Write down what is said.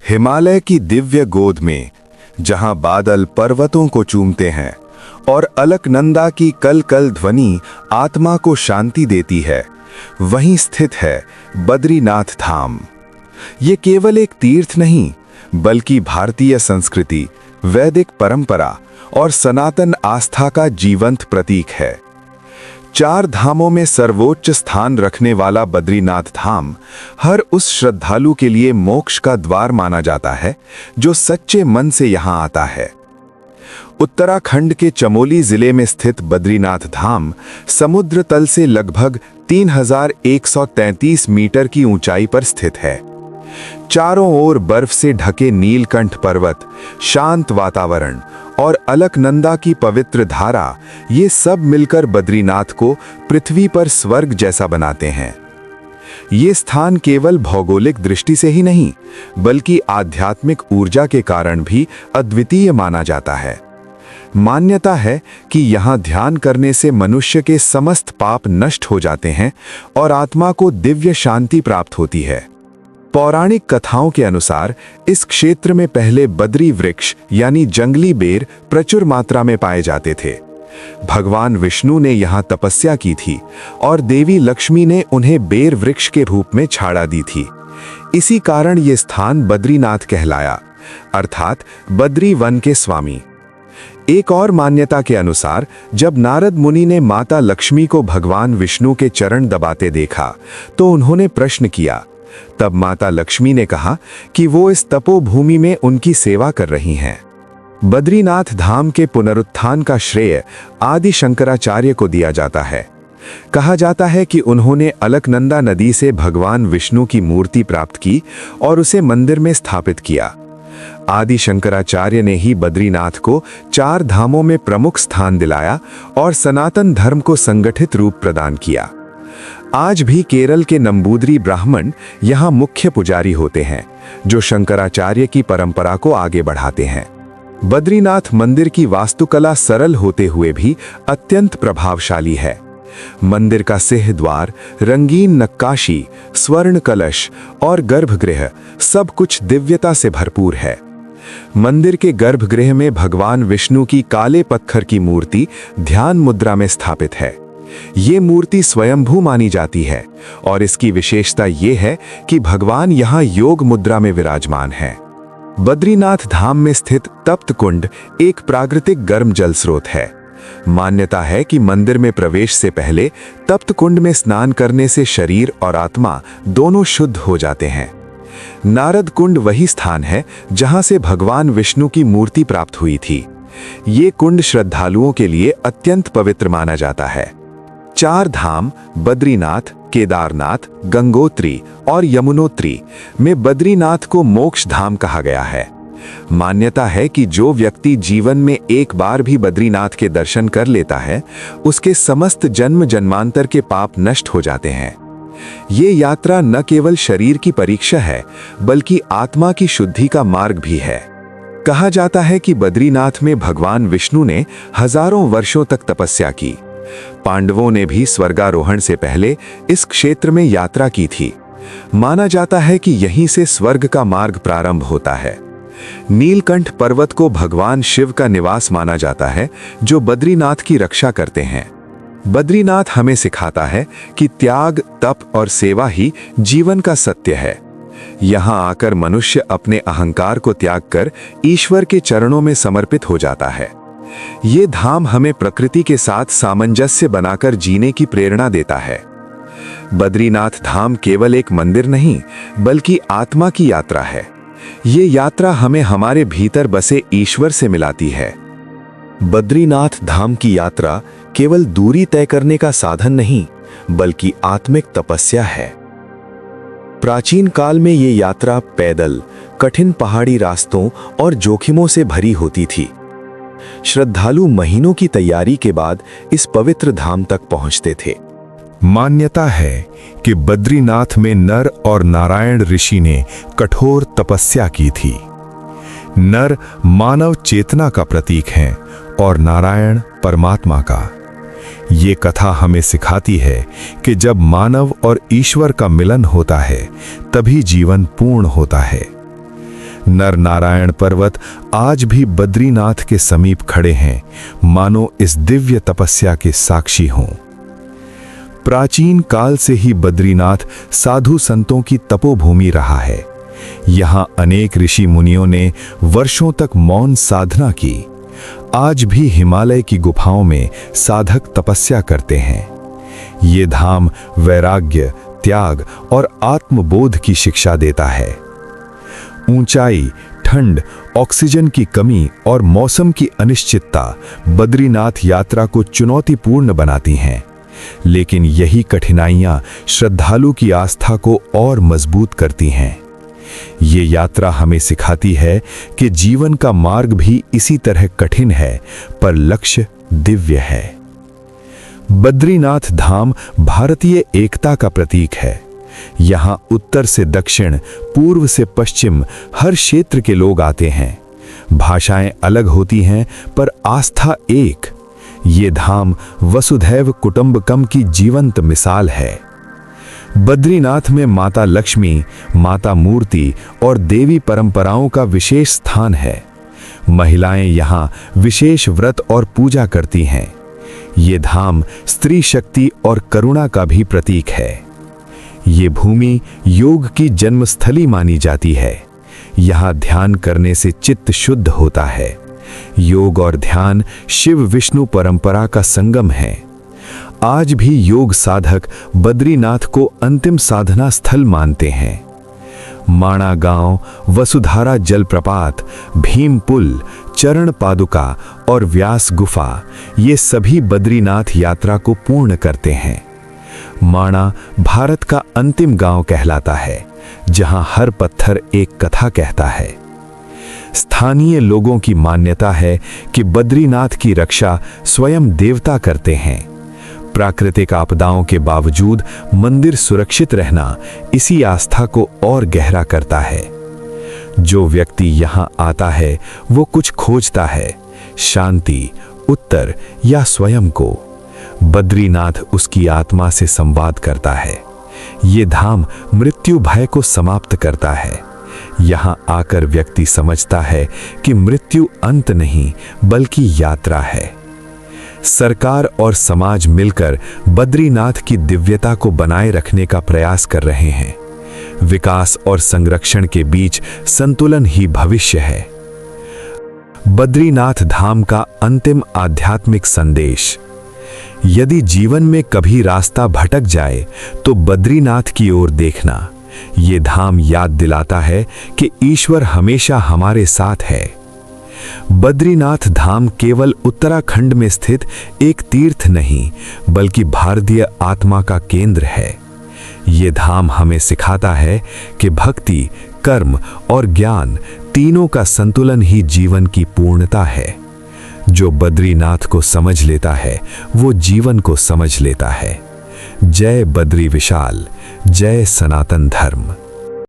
हिमालय की दिव्य गोद में, जहां बादल पर्वतों को चूमते हैं और अलकनंदा की कल कल ध्वनि आत्मा को शांति देती है, वहीं स्थित है बद्रीनाथ धाम। ये केवल एक तीर्थ नहीं, बल्कि भारतीय संस्कृति, वैदिक परंपरा और सनातन आस्था का जीवंत प्रतीक है। 4 धामों में सर्वोच्च स्थान रखने वाला बद्रीनाथ धाम हर उस श्रद्धालु के लिए मोक्ष का द्वार माना जाता है जो सच्चे मन से यहाँ आता है। उत्तराखंड के चमोली जिले में स्थित बद्रीनाथ धाम समुद्र तल से लगभग 3133 मीटर की ऊंचाई पर स्थित है। चारों ओर बर्फ से ढके नीलकंठ पर्वत, शांत वातावरण और अलकनंदा की पवित्र धारा, ये सब मिलकर बद्रीनाथ को पृथ्वी पर स्वर्ग जैसा बनाते हैं। ये स्थान केवल भौगोलिक दृष्टि से ही नहीं, बल्कि आध्यात्मिक ऊर्जा के कारण भी अद्वितीय माना जाता है। मान्यता है कि यहाँ ध्यान करने से मनुष्य के समस्त पाप नष्ट हो जाते हैं और आत्मा को दिव्य शांति प्राप्त होती है। पौराणिक कथाओं के अनुसार इस क्षेत्र में पहले बद्री वृक्ष यानी जंगली बेर प्रचुर मात्रा में पाए जाते थे। भगवान विष्णु ने यहाँ तपस्या की थी और देवी लक्ष्मी ने उन्हें बेर वृक्ष के रूप में छाड़ा दी थी। इसी कारण ये स्थान बद्रीनाथ कहलाया, अर्थात बद्री वन के स्वामी। एक और मान्यता के अनुसार जब नारद मुनि ने माता लक्ष्मी को भगवान विष्णु के चरण दबाते देखा तो उन्होंने प्रश्न किया। तब माता लक्ष्मी ने कहा कि वो इस तपोभूमि में उनकी सेवा कर रही हैं। बद्रीनाथ धाम के पुनरुत्थान का श्रेय आदि शंकराचार्य को दिया जाता है। कहा जाता है कि उन्होंने अलकनंदा नदी से भगवान विष्णु की मूर्ति प्राप्त की और उसे मंदिर में स्थापित किया। आदि शंकराचार्य ने ही बद्रीनाथ को 4 धामों में प्रमुख स्थान दिलाया और सनातन धर्म को संगठित रूप प्रदान किया। आज भी केरल के नंबूदरी ब्राह्मण यहाँ मुख्य पुजारी होते हैं, जो शंकराचार्य की परंपरा को आगे बढ़ाते हैं। बद्रीनाथ मंदिर की वास्तुकला सरल होते हुए भी अत्यंत प्रभावशाली है। मंदिर का सिंह द्वार, रंगीन नक्काशी, स्वर्ण कलश और गर्भगृह सब कुछ दिव्यता से भरपूर है। मंदिर के गर्भगृह में भगवान विष्णु की काले पत्थर की मूर्ति ध्यान मुद्रा में स्थापित है। ये मूर्ति स्वयंभू मानी जाती है और इसकी विशेषता ये है कि भगवान यहाँ योग मुद्रा में विराजमान है। बद्रीनाथ धाम में स्थित तप्त कुंड एक प्राकृतिक गर्म जल स्रोत है। मान्यता है कि मंदिर में प्रवेश से पहले तप्त कुंड में स्नान करने से शरीर और आत्मा दोनों शुद्ध हो जाते हैं। नारद कुंड वही स्थान है जहां से भगवान विष्णु की मूर्ति प्राप्त हुई थी। ये कुंड श्रद्धालुओं के लिए अत्यंत पवित्र माना जाता है। 4 धाम बद्रीनाथ, केदारनाथ, गंगोत्री और यमुनोत्री में बद्रीनाथ को मोक्ष धाम कहा गया है। मान्यता है कि जो व्यक्ति जीवन में एक बार भी बद्रीनाथ के दर्शन कर लेता है, उसके समस्त जन्म जन्मांतर के पाप नष्ट हो जाते हैं। ये यात्रा न केवल शरीर की परीक्षा है, बल्कि आत्मा की शुद्धि का मार्ग भी है। कहा जाता है कि बद्रीनाथ में भगवान विष्णु ने हजारों वर्षों तक तपस्या की। पांडवों ने भी स्वर्गारोहण से पहले इस क्षेत्र में यात्रा की थी। माना जाता है कि यहीं से स्वर्ग का मार्ग प्रारंभ होता है। नीलकंठ पर्वत को भगवान शिव का निवास माना जाता है, जो बद्रीनाथ की रक्षा करते हैं। बद्रीनाथ हमें सिखाता है कि त्याग, तप और सेवा ही जीवन का सत्य है। यहाँ आकर मनुष्य अपने अहंकार को त्याग कर ईश्वर के चरणों में समर्पित हो जाता है। ये धाम हमें प्रकृति के साथ सामंजस्य बनाकर जीने की प्रेरणा देता है। बद्रीनाथ धाम केवल एक मंदिर नहीं, बल्कि आत्मा की यात्रा है। ये यात्रा हमें हमारे भीतर बसे ईश्वर से मिलाती है। बद्रीनाथ धाम की यात्रा केवल दूरी तय करने का साधन नहीं, बल्कि आत्मिक तपस्या है। प्राचीन काल में ये यात्रा पैदल, कठिन पहाड़ी रास्तों और जोखिमों से भरी होती थी। श्रद्धालु महीनों की तैयारी के बाद इस पवित्र धाम तक पहुंचते थे। मान्यता है कि बद्रीनाथ में नर और नारायण ऋषि ने कठोर तपस्या की थी। नर मानव चेतना का प्रतीक हैं और नारायण परमात्मा का। ये कथा हमें सिखाती है कि जब मानव और ईश्वर का मिलन होता है, तभी जीवन पूर्ण होता है। नरनारायण पर्वत आज भी बद्रीनाथ के समीप खड़े हैं, मानो इस दिव्य तपस्या के साक्षी हों। प्राचीन काल से ही बद्रीनाथ साधु संतों की तपोभूमि रहा है। यहाँ अनेक ऋषि मुनियों ने वर्षों तक मौन साधना की। आज भी हिमालय की गुफाओं में साधक तपस्या करते हैं। ये धाम वैराग्य, त्याग और आत्मबोध की शिक्षा देता है। ऊंचाई, ठंड, ऑक्सीजन की कमी और मौसम की अनिश्चितता बद्रीनाथ यात्रा को चुनौतीपूर्ण बनाती हैं, लेकिन यही कठिनाइयां श्रद्धालु की आस्था को और मजबूत करती हैं। ये यात्रा हमें सिखाती है कि जीवन का मार्ग भी इसी तरह कठिन है, पर लक्ष्य दिव्य है। बद्रीनाथ धाम भारतीय एकता का प्रतीक है। यहाँ उत्तर से दक्षिण, पूर्व से पश्चिम हर क्षेत्र के लोग आते हैं। भाषाएं अलग होती हैं, पर आस्था एक। ये धाम वसुधैव कुटुंबकम की जीवंत मिसाल है। बद्रीनाथ में माता लक्ष्मी, माता मूर्ति और देवी परंपराओं का विशेष स्थान है। महिलाएं यहाँ विशेष व्रत और पूजा करती हैं। ये धाम स्त्री शक्ति और करुणा का भी प्रतीक है। ये भूमि योग की जन्मस्थली मानी जाती है। यहाँ ध्यान करने से चित्त शुद्ध होता है। योग और ध्यान शिव विष्णु परंपरा का संगम है। आज भी योग साधक बद्रीनाथ को अंतिम साधना स्थल मानते हैं। माणा गांव, वसुधारा जलप्रपात, भीम पुल, चरण पादुका और व्यास गुफा, ये सभी बद्रीनाथ यात्रा को पूर्ण करते हैं। माणा भारत का अंतिम गांव कहलाता है, जहां हर पत्थर एक कथा कहता है। स्थानीय लोगों की मान्यता है कि बद्रीनाथ की रक्षा स्वयं देवता करते हैं। प्राकृतिक आपदाओं के बावजूद मंदिर सुरक्षित रहना इसी आस्था को और गहरा करता है। जो व्यक्ति यहाँ आता है वो कुछ खोजता है, शांति, उत्तर या स्वयं को। बद्रीनाथ उसकी आत्मा से संवाद करता है। ये धाम मृत्यु भय को समाप्त करता है। यहाँ आकर व्यक्ति समझता है कि मृत्यु अंत नहीं बल्कि यात्रा है। सरकार और समाज मिलकर बद्रीनाथ की दिव्यता को बनाए रखने का प्रयास कर रहे हैं। विकास और संरक्षण के बीच संतुलन ही भविष्य है। बद्रीनाथ धाम का अंतिम आध्यात्मिक संदेश। यदि जीवन में कभी रास्ता भटक जाए तो बद्रीनाथ की ओर देखना। ये धाम याद दिलाता है कि ईश्वर हमेशा हमारे साथ है। बद्रीनाथ धाम केवल उत्तराखंड में स्थित एक तीर्थ नहीं, बल्कि भारतीय आत्मा का केंद्र है। ये धाम हमें सिखाता है कि भक्ति, कर्म और ज्ञान तीनों का संतुलन ही जीवन की पूर्णता है। जो बद्रीनाथ को समझ लेता है वो जीवन को समझ लेता है। जय बद्री विशाल, जय सनातन धर्म।